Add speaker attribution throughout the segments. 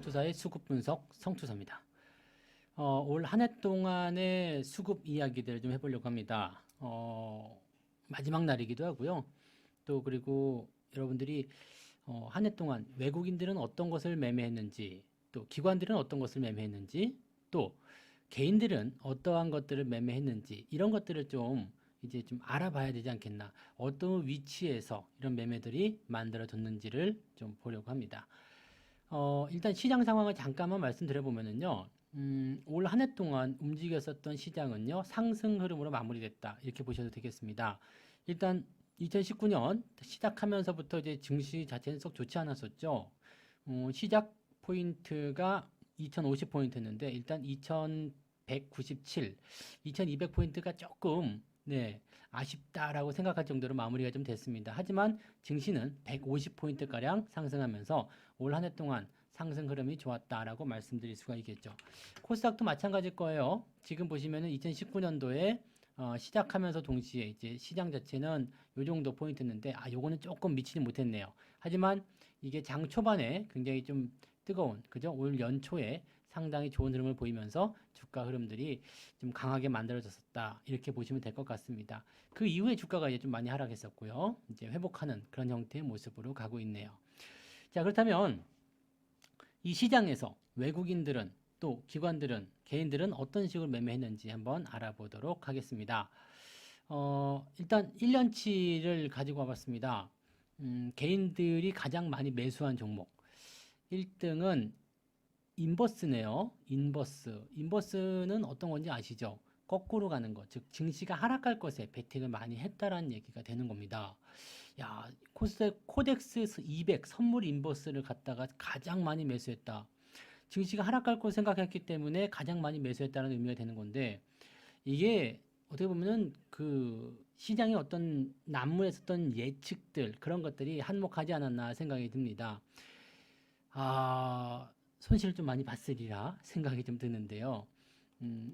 Speaker 1: 삼성투자의 수급 분석 성투사입니다. 올 한 해 동안의 수급 이야기들을 좀 해보려고 합니다. 마지막 날이기도 하고요. 또 그리고 여러분들이 한 해 동안 외국인들은 어떤 것을 매매했는지, 또 기관들은 어떤 것을 매매했는지, 또 개인들은 어떠한 것들을 매매했는지 이런 것들을 좀 이제 좀 알아봐야 되지 않겠나. 어떤 위치에서 이런 매매들이 만들어졌는지를 좀 보려고 합니다. 일단 시장 상황을 잠깐만 말씀드려보면은요, 올 한 해 동안 움직였었던 시장은요, 상승 흐름으로 마무리됐다. 이렇게 보셔도 되겠습니다. 일단 2019년 시작하면서부터 이제 증시 자체는 썩 좋지 않았었죠. 시작 포인트가 2050포인트였는데, 일단 2197, 2200포인트가 조금, 네, 아쉽다라고 생각할 정도로 마무리가 좀 됐습니다. 하지만 증시는 150포인트가량 상승하면서 올 한 해 동안 상승 흐름이 좋았다라고 말씀드릴 수가 있겠죠. 코스닥도 마찬가지일 거예요. 지금 보시면은 2019년도에 시작하면서 동시에 이제 시장 자체는 요 정도 포인트였는데, 요거는 조금 미치지 못했네요. 하지만 이게 장 초반에 굉장히 좀 뜨거운, 그죠? 올 연초에 상당히 좋은 흐름을 보이면서 주가 흐름들이 좀 강하게 만들어졌었다. 이렇게 보시면 될 것 같습니다. 그 이후에 주가가 이제 좀 많이 하락했었고요. 이제 회복하는 그런 형태의 모습으로 가고 있네요. 자, 그렇다면 이 시장에서 외국인들은 또 기관들은 개인들은 어떤 식으로 매매했는지 한번 알아보도록 하겠습니다. 일단 1년치를 가지고 와봤습니다. 개인들이 가장 많이 매수한 종목 1등은 인버스네요. 인버스. 인버스는 어떤 건지 아시죠? 거꾸로 가는 것, 즉 증시가 하락할 것에 베팅을 많이 했다라는 얘기가 되는 겁니다. 야, 코덱스 200 선물 인버스를 갖다가 가장 많이 매수했다. 증시가 하락할 걸 생각했기 때문에 가장 많이 매수했다는 의미가 되는 건데, 이게 어떻게 보면은 그 시장의 어떤 난무에 있었던 예측들 그런 것들이 한몫하지 않았나 생각이 듭니다. 손실을 좀 많이 봤으리라 생각이 좀 드는데요.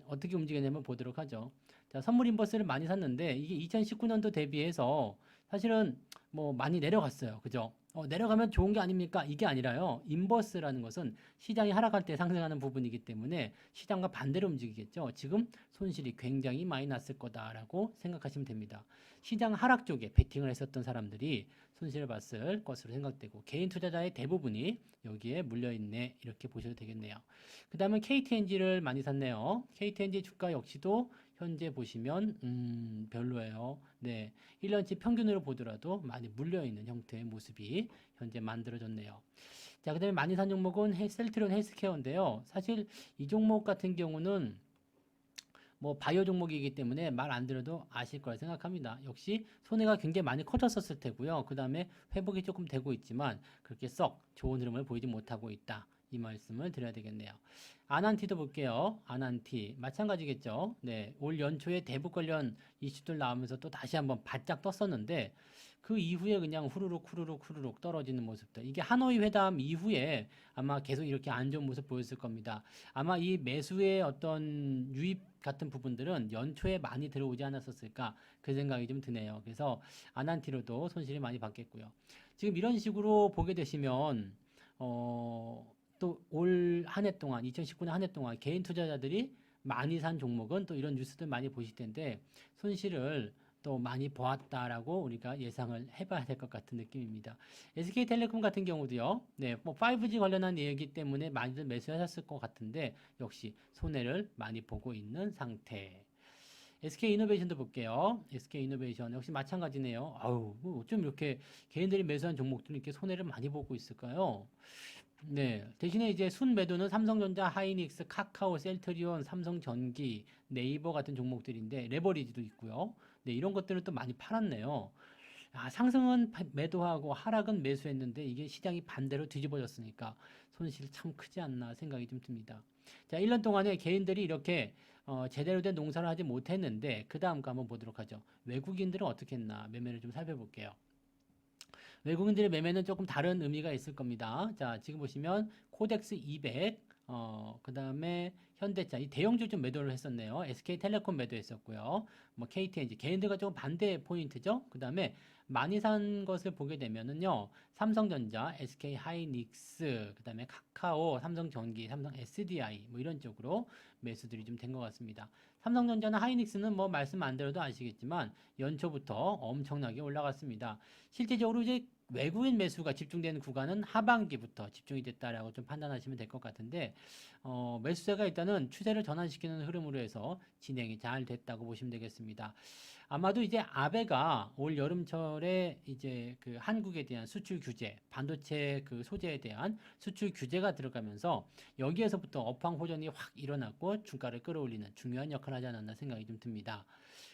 Speaker 1: 어떻게 움직였냐면 보도록 하죠. 자, 선물 인버스를 많이 샀는데 이게 2019년도 대비해서 사실은 뭐 많이 내려갔어요. 그죠? 내려가면 좋은 게 아닙니까? 이게 아니라요. 인버스라는 것은 시장이 하락할 때 상승하는 부분이기 때문에 시장과 반대로 움직이겠죠. 지금 손실이 굉장히 많이 났을 거다라고 생각하시면 됩니다. 시장 하락 쪽에 베팅을 했었던 사람들이 손실을 봤을 것으로 생각되고 개인 투자자의 대부분이 여기에 물려있네 이렇게 보셔도 되겠네요. 그 다음에 KTNG를 많이 샀네요. KTNG 주가 역시도 현재 보시면 별로예요. 네, 1년치 평균으로 보더라도 많이 물려있는 형태의 모습이 현재 만들어졌네요. 자, 그 다음에 많이 산 종목은 셀트리온 헬스케어인데요. 사실 이 종목 같은 경우는 뭐 바이오 종목이기 때문에 말 안 들어도 아실 거라 생각합니다. 역시 손해가 굉장히 많이 커졌었을 테고요. 그 다음에 회복이 조금 되고 있지만 그렇게 썩 좋은 흐름을 보이지 못하고 있다. 이 말씀을 드려야 되겠네요. 아난티도 볼게요. 아난티 마찬가지겠죠. 네, 올 연초에 대북 관련 이슈들 나오면서 또 다시 한번 바짝 떴었는데 그 이후에 그냥 후루룩 떨어지는 모습들. 이게 하노이 회담 이후에 아마 계속 이렇게 안 좋은 모습 보였을 겁니다. 아마 이 매수의 어떤 유입 같은 부분들은 연초에 많이 들어오지 않았었을까 그 생각이 좀 드네요. 그래서 아난티로도 손실이 많이 받겠고요. 지금 이런 식으로 보게 되시면 또 올 한 해 동안 2019년 한 해 동안 개인 투자자들이 많이 산 종목은 또 이런 뉴스들 많이 보실 텐데 손실을 또 많이 보았다라고 우리가 예상을 해봐야 될 것 같은 느낌입니다. SK텔레콤 같은 경우도요. 네, 뭐 5G 관련한 얘기 때문에 많이들 매수하셨을 것 같은데 역시 손해를 많이 보고 있는 상태. SK이노베이션도 볼게요. SK이노베이션 역시 마찬가지네요. 아우, 뭐 어쩜 이렇게 개인들이 매수한 종목들은 이렇게 손해를 많이 보고 있을까요? 네, 대신에 이제 순매도는 삼성전자, 하이닉스, 카카오, 셀트리온, 삼성전기, 네이버 같은 종목들인데 레버리지도 있고요. 네, 이런 것들은 또 많이 팔았네요. 상승은 매도하고 하락은 매수했는데 이게 시장이 반대로 뒤집어졌으니까 손실이 참 크지 않나 생각이 좀 듭니다. 자, 1년 동안에 개인들이 이렇게 제대로 된 농사를 하지 못했는데 그 다음 거 한번 보도록 하죠. 외국인들은 어떻게 했나 매매를 좀 살펴볼게요. 외국인들의 매매는 조금 다른 의미가 있을 겁니다. 자, 지금 보시면 코덱스 200 그다음에 현대차, 이 대형주 좀 매도를 했었네요. SK텔레콤 매도했었고요. 뭐 KTNG 개인들과 좀 반대 포인트죠. 그다음에 많이 산 것을 보게 되면은요. 삼성전자, SK하이닉스, 그다음에 카카오, 삼성전기, 삼성 SDI 뭐 이런 쪽으로 매수들이 좀 된 것 같습니다. 삼성전자나 하이닉스는 뭐 말씀 안 드려도 아시겠지만 연초부터 엄청나게 올라갔습니다. 실제적으로 이제 외국인 매수가 집중되는 구간은 하반기부터 집중이 됐다라고 좀 판단하시면 될 것 같은데, 매수세가 일단은 추세를 전환시키는 흐름으로 해서 진행이 잘 됐다고 보시면 되겠습니다. 아마도 이제 아베가 올 여름철에 이제 그 한국에 대한 수출 규제, 반도체 그 소재에 대한 수출 규제가 들어가면서 여기에서부터 업황 호전이 확 일어났고 주가를 끌어올리는 중요한 역할을 하지 않았나 생각이 좀 듭니다.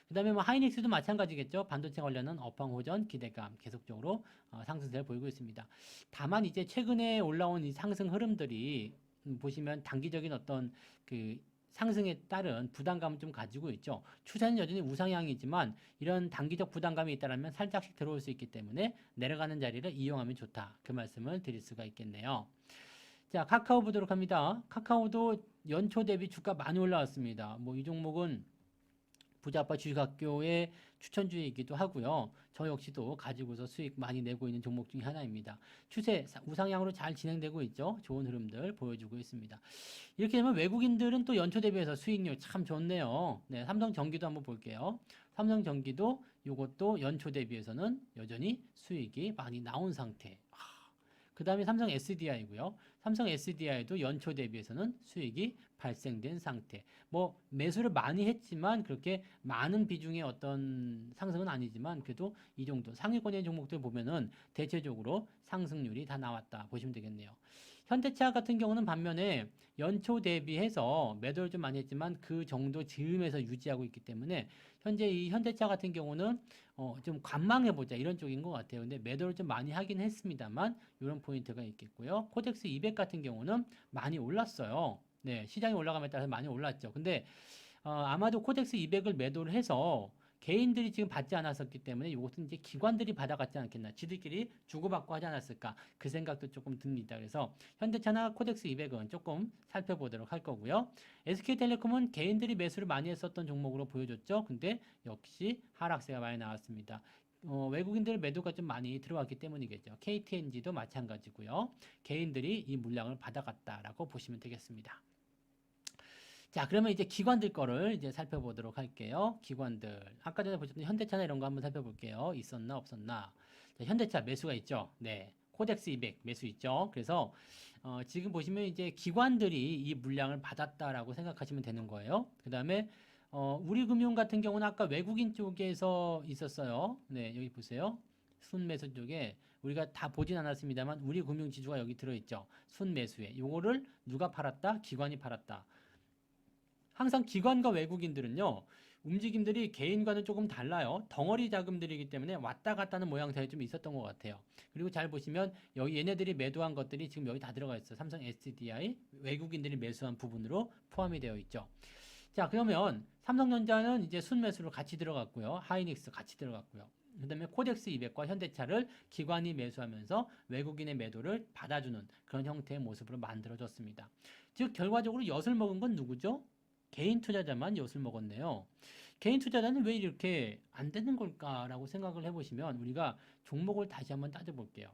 Speaker 1: 그다음에 뭐 하이닉스도 마찬가지겠죠. 반도체 관련한 업황 호전 기대감 계속적으로 상승세를 보이고 있습니다. 다만 이제 최근에 올라온 이 상승 흐름들이 보시면 단기적인 어떤 그 상승에 따른 부담감을 좀 가지고 있죠. 추세는 여전히 우상향이지만 이런 단기적 부담감이 있다면 살짝씩 들어올 수 있기 때문에 내려가는 자리를 이용하면 좋다. 그 말씀을 드릴 수가 있겠네요. 자, 카카오 보도록 합니다. 카카오도 연초 대비 주가 많이 올라왔습니다. 뭐 이 종목은 부자아빠 주식학교의 추천주이기도 하고요. 저 역시도 가지고서 수익 많이 내고 있는 종목 중에 하나입니다. 추세 우상향으로 잘 진행되고 있죠. 좋은 흐름들 보여주고 있습니다. 이렇게 되면 외국인들은 또 연초 대비해서 수익률 참 좋네요. 네, 삼성전기도 한번 볼게요. 삼성전기도 이것도 연초 대비해서는 여전히 수익이 많이 나온 상태. 그 다음에 삼성 SDI고요. 삼성 SDI도 연초 대비해서는 수익이 발생된 상태. 뭐 매수를 많이 했지만 그렇게 많은 비중의 어떤 상승은 아니지만 그래도 이 정도 상위권의 종목들 보면은 대체적으로 상승률이 다 나왔다 보시면 되겠네요. 현대차 같은 경우는 반면에 연초 대비해서 매도를 좀 많이 했지만 그 정도 즈음에서 유지하고 있기 때문에 현재 이 현대차 같은 경우는 좀 관망해보자 이런 쪽인 것 같아요. 근데 매도를 좀 많이 하긴 했습니다만 이런 포인트가 있겠고요. 코덱스 200 같은 경우는 많이 올랐어요. 네, 시장이 올라감에 따라서 많이 올랐죠. 근데 아마도 코덱스 200을 매도를 해서 개인들이 지금 받지 않았었기 때문에 이것은 이제 기관들이 받아갔지 않겠나. 지들끼리 주고받고 하지 않았을까. 그 생각도 조금 듭니다. 그래서 현대차나 코덱스 200은 조금 살펴보도록 할 거고요. SK텔레콤은 개인들이 매수를 많이 했었던 종목으로 보여줬죠. 근데 역시 하락세가 많이 나왔습니다. 외국인들 매도가 좀 많이 들어왔기 때문이겠죠. KTNG도 마찬가지고요. 개인들이 이 물량을 받아갔다라고 보시면 되겠습니다. 자, 그러면 이제 기관들 거를 이제 살펴보도록 할게요. 기관들. 아까 전에 보셨던 현대차나 이런 거 한번 살펴볼게요. 있었나, 없었나. 자, 현대차 매수가 있죠. 네. 코덱스 200 매수 있죠. 그래서, 지금 보시면 이제 기관들이 이 물량을 받았다라고 생각하시면 되는 거예요. 그 다음에, 우리금융 같은 경우는 아까 외국인 쪽에서 있었어요. 네, 여기 보세요. 순매수 쪽에 우리가 다 보진 않았습니다만 우리금융지주가 여기 들어있죠. 순매수에. 요거를 누가 팔았다? 기관이 팔았다. 항상 기관과 외국인들은요, 움직임들이 개인과는 조금 달라요. 덩어리 자금들이기 때문에 왔다 갔다 하는 모양새가 좀 있었던 것 같아요. 그리고 잘 보시면 여기 얘네들이 매도한 것들이 지금 여기 다 들어가 있어요. 삼성 SDI, 외국인들이 매수한 부분으로 포함이 되어 있죠. 자, 그러면 삼성전자는 이제 순매수로 같이 들어갔고요. 하이닉스 같이 들어갔고요. 그 다음에 코덱스 200과 현대차를 기관이 매수하면서 외국인의 매도를 받아주는 그런 형태의 모습으로 만들어졌습니다. 즉, 결과적으로 엿을 먹은 건 누구죠? 개인 투자자만 엿을 먹었네요. 개인 투자자는 왜 이렇게 안 되는 걸까라고 생각을 해보시면 우리가 종목을 다시 한번 따져볼게요.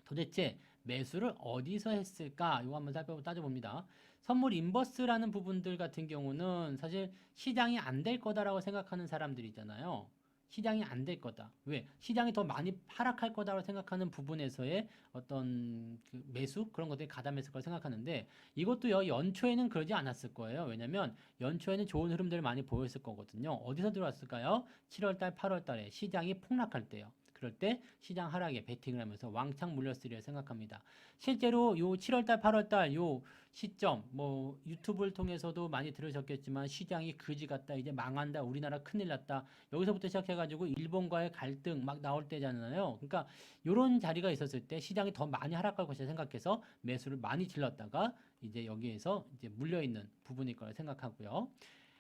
Speaker 1: 도대체 매수를 어디서 했을까? 이거 한번 따져봅니다. 선물 인버스라는 부분들 같은 경우는 사실 시장이 안 될 거다라고 생각하는 사람들이잖아요. 시장이 안 될 거다. 왜? 시장이 더 많이 하락할 거다라고 생각하는 부분에서의 어떤 그 매수 그런 것들이 가담했을 걸 생각하는데 이것도요 연초에는 그러지 않았을 거예요. 왜냐면 연초에는 좋은 흐름들을 많이 보였을 거거든요. 어디서 들어왔을까요? 7월달, 8월달에 시장이 폭락할 때요. 그럴 때 시장 하락에 베팅을 하면서 왕창 물렸으리라 생각합니다. 실제로 요 7월달, 8월달 요 시점 뭐 유튜브를 통해서도 많이 들으셨겠지만 시장이 그지 같다 이제 망한다 우리나라 큰일 났다 여기서부터 시작해가지고 일본과의 갈등 막 나올 때잖아요. 그러니까 요런 자리가 있었을 때 시장이 더 많이 하락할 것이라 생각해서 매수를 많이 질렀다가 이제 여기에서 이제 물려있는 부분일 거라 생각하고요.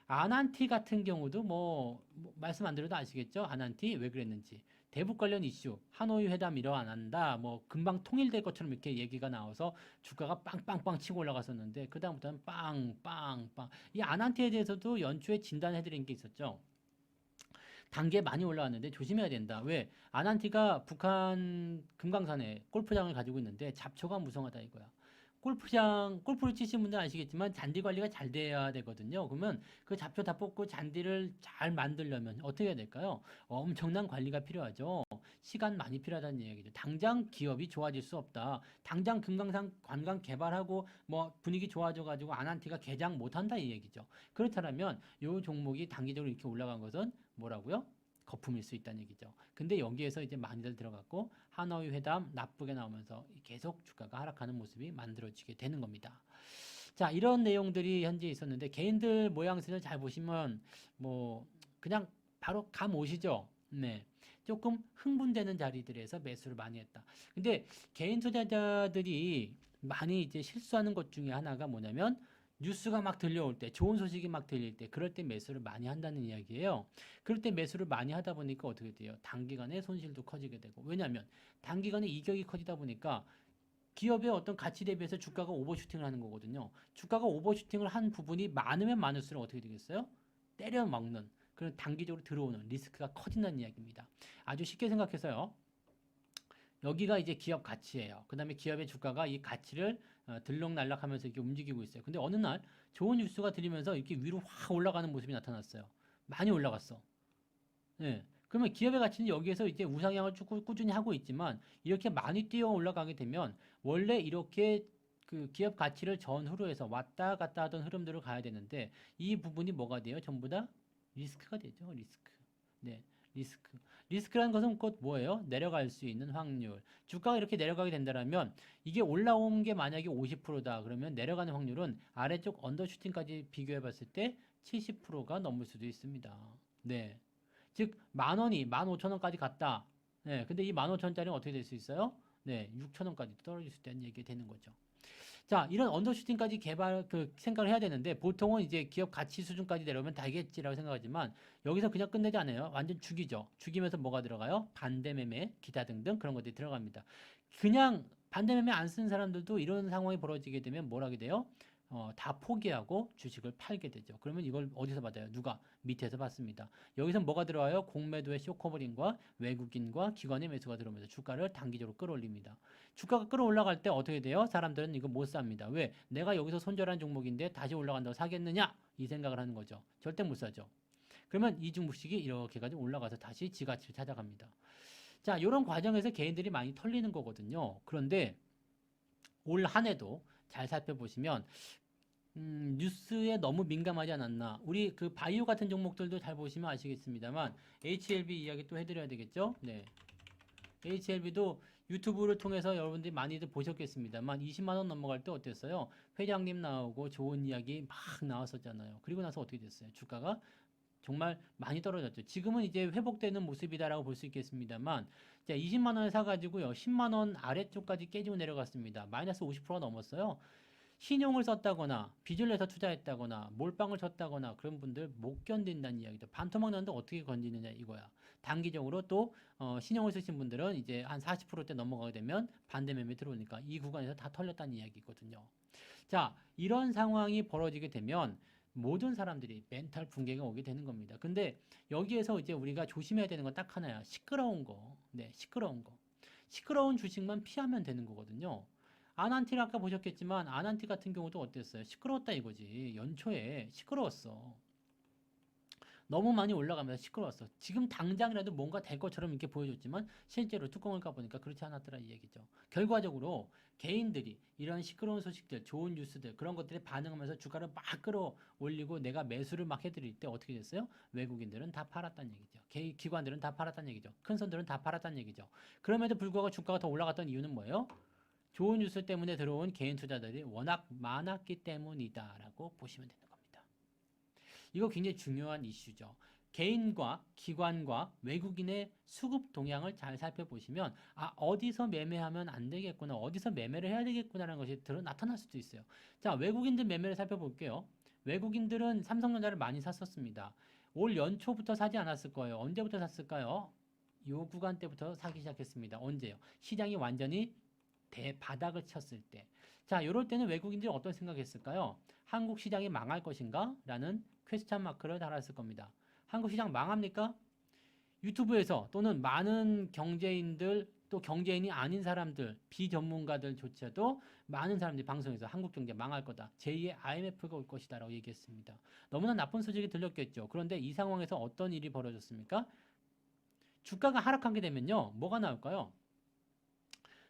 Speaker 1: 아난티 같은 경우도 뭐 말씀 안 드려도 아시겠죠? 아난티 왜 그랬는지. 대북 관련 이슈, 하노이 회담 일어난다, 뭐 금방 통일될 것처럼 이렇게 얘기가 나와서 주가가 빵빵빵 치고 올라갔었는데 그 다음부터는 빵빵빵. 이 아난티에 대해서도 연초에 진단해드린 게 있었죠. 단계 많이 올라왔는데 조심해야 된다. 왜? 아난티가 북한 금강산에 골프장을 가지고 있는데 잡초가 무성하다 이거야. 골프를 치신 분들 아시겠지만 잔디 관리가 잘 돼야 되거든요. 그러면 그 잡초 다 뽑고 잔디를 잘 만들려면 어떻게 해야 될까요? 엄청난 관리가 필요하죠. 시간 많이 필요하다는 얘기죠. 당장 기업이 좋아질 수 없다. 당장 금강산 관광 개발하고 뭐 분위기 좋아져 가지고 아난티가 개장 못 한다 이 얘기죠. 그렇다면 이 종목이 단기적으로 이렇게 올라간 것은 뭐라고요? 거품일 수 있다는 얘기죠. 근데 여기에서 이제 많이들 들어갔고 하노이 회담 나쁘게 나오면서 계속 주가가 하락하는 모습이 만들어지게 되는 겁니다. 자, 이런 내용들이 현재 있었는데 개인들 모양새를 잘 보시면 뭐 그냥 바로 감 오시죠. 네. 조금 흥분되는 자리들에서 매수를 많이 했다. 근데 개인 투자자들이 많이 이제 실수하는 것 중에 하나가 뭐냐면 뉴스가 막 들려올 때, 좋은 소식이 막 들릴 때, 그럴 때 매수를 많이 한다는 이야기예요. 그럴 때 매수를 많이 하다 보니까 어떻게 돼요? 단기간에 손실도 커지게 되고. 왜냐하면 단기간에 이격이 커지다 보니까 기업의 어떤 가치 대비해서 주가가 오버슈팅을 하는 거거든요. 주가가 오버슈팅을 한 부분이 많으면 많을수록 어떻게 되겠어요? 때려 먹는 그런 단기적으로 들어오는 리스크가 커진다는 이야기입니다. 아주 쉽게 생각해서요. 여기가 이제 기업 가치예요. 그 다음에 기업의 주가가 이 가치를 들락날락하면서 이렇게 움직이고 있어요. 근데 어느 날 좋은 뉴스가 들리면서 이렇게 위로 확 올라가는 모습이 나타났어요. 많이 올라갔어. 예. 그러면 기업의 가치는 여기에서 이제 우상향을 쭉 꾸준히 하고 있지만 이렇게 많이 뛰어 올라가게 되면 원래 이렇게 그 기업 가치를 전후로 해서 왔다 갔다 하던 흐름들을 가야 되는데 이 부분이 뭐가 돼요? 전부 다 리스크가 되죠. 리스크. 네. 리스크. 리스크라는 것은 곧 뭐예요? 내려갈 수 있는 확률. 주가가 이렇게 내려가게 된다면 이게 올라온 게 만약에 50%다. 그러면 내려가는 확률은 아래쪽 언더슈팅까지 비교해 봤을 때 70%가 넘을 수도 있습니다. 네. 즉, 10,000원이 15,000원까지 갔다. 네, 근데 이 15,000원짜리는 어떻게 될 수 있어요? 네, 6,000원까지 떨어질 수 있다는 얘기가 되는 거죠. 자, 이런 언더슈팅까지 생각을 해야 되는데 보통은 이제 기업 가치 수준까지 내려오면 다겠지라고 생각하지만 여기서 그냥 끝내지 않아요. 완전 죽이죠. 죽이면서 뭐가 들어가요? 반대매매, 기타 등등 그런 것들이 들어갑니다. 그냥 반대매매 안 쓰는 사람들도 이런 상황이 벌어지게 되면 뭘 하게 돼요? 다 포기하고 주식을 팔게 되죠. 그러면 이걸 어디서 받아요? 누가? 밑에서 받습니다. 여기서 뭐가 들어와요? 공매도의 쇼커버링과 외국인과 기관의 매수가 들어오면서 주가를 단기적으로 끌어올립니다. 주가가 끌어올라갈 때 어떻게 돼요? 사람들은 이거 못 삽니다. 왜? 내가 여기서 손절한 종목인데 다시 올라간다고 사겠느냐? 이 생각을 하는 거죠. 절대 못 사죠. 그러면 이 종목씩이 이렇게 가지고 올라가서 다시 지가치를 찾아갑니다. 자, 이런 과정에서 개인들이 많이 털리는 거거든요. 그런데 올 한 해도 잘 살펴보시면 뉴스에 너무 민감하지 않았나. 우리 그 바이오 같은 종목들도 잘 보시면 아시겠습니다만 HLB 이야기 또 해드려야 되겠죠? 네. HLB도 유튜브를 통해서 여러분들이 많이들 보셨겠습니다만 20만 원 넘어갈 때 어땠어요? 회장님 나오고 좋은 이야기 막 나왔었잖아요. 그리고 나서 어떻게 됐어요? 주가가 정말 많이 떨어졌죠. 지금은 이제 회복되는 모습이다라고 볼 수 있겠습니다만, 자, 20만 원에 사가지고요, 10만 원 아래쪽까지 깨지고 내려갔습니다. 마이너스 50%가 넘었어요. 신용을 썼다거나 빚을 내서 투자했다거나 몰빵을 쳤다거나 그런 분들 못 견딘다는 이야기죠. 반토막 났는데 어떻게 건지느냐 이거야. 단기적으로 또 신용을 쓰신 분들은 이제 한 40%대 넘어가게 되면 반대 매매 들어오니까 이 구간에서 다 털렸다는 이야기거든요. 자, 이런 상황이 벌어지게 되면 모든 사람들이 멘탈 붕괴가 오게 되는 겁니다. 근데 여기에서 이제 우리가 조심해야 되는 건 딱 하나야. 시끄러운 거. 네, 시끄러운 거. 시끄러운 주식만 피하면 되는 거거든요. 아난티를 아까 보셨겠지만 아난티 같은 경우도 어땠어요? 시끄러웠다 이거지. 연초에 시끄러웠어. 너무 많이 올라가면서 시끄러웠어. 지금 당장이라도 뭔가 될 것처럼 이렇게 보여줬지만 실제로 뚜껑을 까보니까 그렇지 않았더라 이 얘기죠. 결과적으로 개인들이 이런 시끄러운 소식들, 좋은 뉴스들 그런 것들에 반응하면서 주가를 막 끌어올리고 내가 매수를 막 해드릴 때 어떻게 됐어요? 외국인들은 다 팔았다는 얘기죠. 기관들은 다 팔았다는 얘기죠. 큰 손들은 다 팔았다는 얘기죠. 그럼에도 불구하고 주가가 더 올라갔던 이유는 뭐예요? 좋은 뉴스 때문에 들어온 개인 투자들이 워낙 많았기 때문이다라고 보시면 되는 겁니다. 이거 굉장히 중요한 이슈죠. 개인과 기관과 외국인의 수급 동향을 잘 살펴보시면 어디서 매매하면 안 되겠구나, 어디서 매매를 해야 되겠구나라는 것이 나타날 수도 있어요. 자, 외국인들 매매를 살펴볼게요. 외국인들은 삼성전자를 많이 샀었습니다. 올 연초부터 사지 않았을 거예요. 언제부터 샀을까요? 요 구간 때부터 사기 시작했습니다. 언제요? 시장이 완전히 대바닥을 쳤을 때. 자, 요럴 때는 외국인들이 어떤 생각했을까요? 한국 시장이 망할 것인가? 라는 퀘스천 마크를 달았을 겁니다. 한국 시장 망합니까? 유튜브에서 또는 많은 경제인들 또 경제인이 아닌 사람들, 비전문가들조차도 많은 사람들이 방송에서 한국 경제 망할 거다. 제2의 IMF가 올 것이다 라고 얘기했습니다. 너무나 나쁜 소식이 들렸겠죠. 그런데 이 상황에서 어떤 일이 벌어졌습니까? 주가가 하락하게 되면요. 뭐가 나올까요?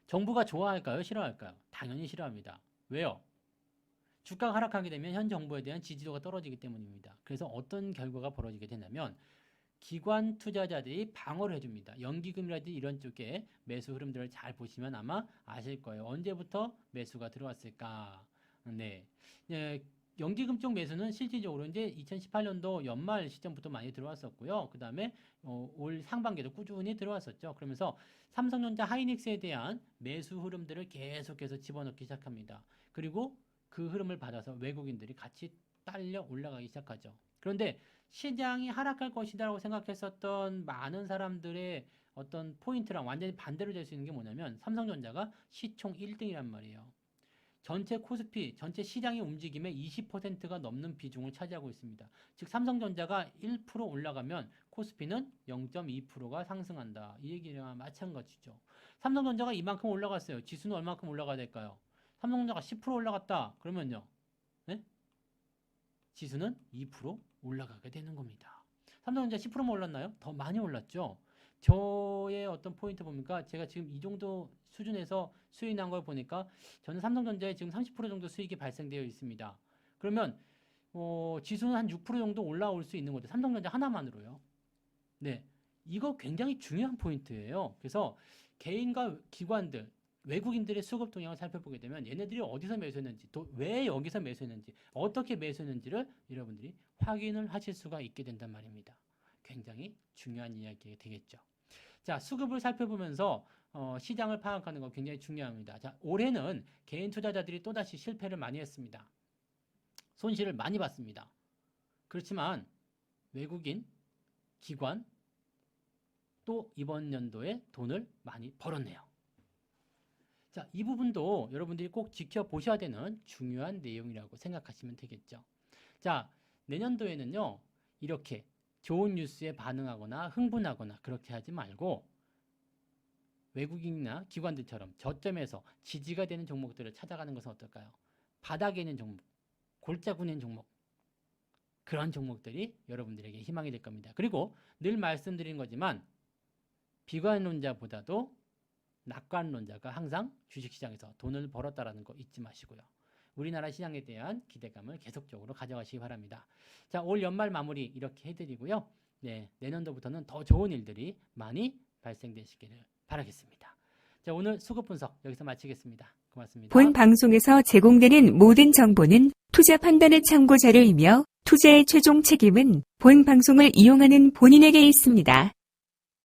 Speaker 1: 정부가 좋아할까요? 싫어할까요? 당연히 싫어합니다. 왜요? 주가가 하락하게 되면 현 정부에 대한 지지도가 떨어지기 때문입니다. 그래서 어떤 결과가 벌어지게 되냐면 기관 투자자들이 방어를 해줍니다. 연기금이라든지 이런 쪽에 매수 흐름들을 잘 보시면 아마 아실 거예요. 언제부터 매수가 들어왔을까? 네. 연기금 쪽 매수는 실질적으로 이제 2018년도 연말 시점부터 많이 들어왔었고요. 그 다음에 올 상반기에도 꾸준히 들어왔었죠. 그러면서 삼성전자 하이닉스에 대한 매수 흐름들을 계속해서 집어넣기 시작합니다. 그리고 그 흐름을 받아서 외국인들이 같이 딸려 올라가기 시작하죠. 그런데 시장이 하락할 것이다라고 생각했었던 많은 사람들의 어떤 포인트랑 완전히 반대로 될 수 있는 게 뭐냐면 삼성전자가 시총 1등이란 말이에요. 전체 코스피, 전체 시장의 움직임의 20%가 넘는 비중을 차지하고 있습니다. 즉 삼성전자가 1% 올라가면 코스피는 0.2%가 상승한다. 이 얘기랑 마찬가지죠. 삼성전자가 이만큼 올라갔어요. 지수는 얼마큼 올라가야 될까요? 삼성전자가 10% 올라갔다. 그러면요. 네? 지수는 2% 올라가게 되는 겁니다. 삼성전자 10%만 올랐나요? 더 많이 올랐죠. 저의 어떤 포인트 뭡니까? 제가 지금 이 정도 수준에서 수익 난 걸 보니까 저는 삼성전자에 지금 30% 정도 수익이 발생되어 있습니다. 그러면 지수는 한 6% 정도 올라올 수 있는 거죠. 삼성전자 하나만으로요. 네, 이거 굉장히 중요한 포인트예요. 그래서 개인과 기관들, 외국인들의 수급 동향을 살펴보게 되면 얘네들이 어디서 매수했는지, 또 왜 여기서 매수했는지, 어떻게 매수했는지를 여러분들이 확인을 하실 수가 있게 된단 말입니다. 굉장히 중요한 이야기가 되겠죠. 자, 수급을 살펴보면서 시장을 파악하는 건 굉장히 중요합니다. 자, 올해는 개인 투자자들이 또다시 실패를 많이 했습니다. 손실을 많이 봤습니다. 그렇지만 외국인, 기관 또 이번 연도에 돈을 많이 벌었네요. 자, 이 부분도 여러분들이 꼭 지켜보셔야 되는 중요한 내용이라고 생각하시면 되겠죠. 자, 내년도에는요, 이렇게 좋은 뉴스에 반응하거나 흥분하거나 그렇게 하지 말고 외국인이나 기관들처럼 저점에서 지지가 되는 종목들을 찾아가는 것은 어떨까요? 바닥에 있는 종목, 골짜기에 있는 종목, 그런 종목들이 여러분들에게 희망이 될 겁니다. 그리고 늘 말씀드린 거지만 비관론자보다도 낙관론자가 항상 주식시장에서 돈을 벌었다라는 거 잊지 마시고요. 우리나라 시장에 대한 기대감을 계속적으로 가져가시기 바랍니다. 자, 올 연말 마무리 이렇게 해드리고요. 네, 내년도부터는 더 좋은 일들이 많이 발생되시기를 바라겠습니다. 자, 오늘 수급 분석 여기서 마치겠습니다. 고맙습니다.
Speaker 2: 본 방송에서 제공되는 모든 정보는 투자 판단의 참고 자료이며 투자의 최종 책임은 본 방송을 이용하는 본인에게 있습니다.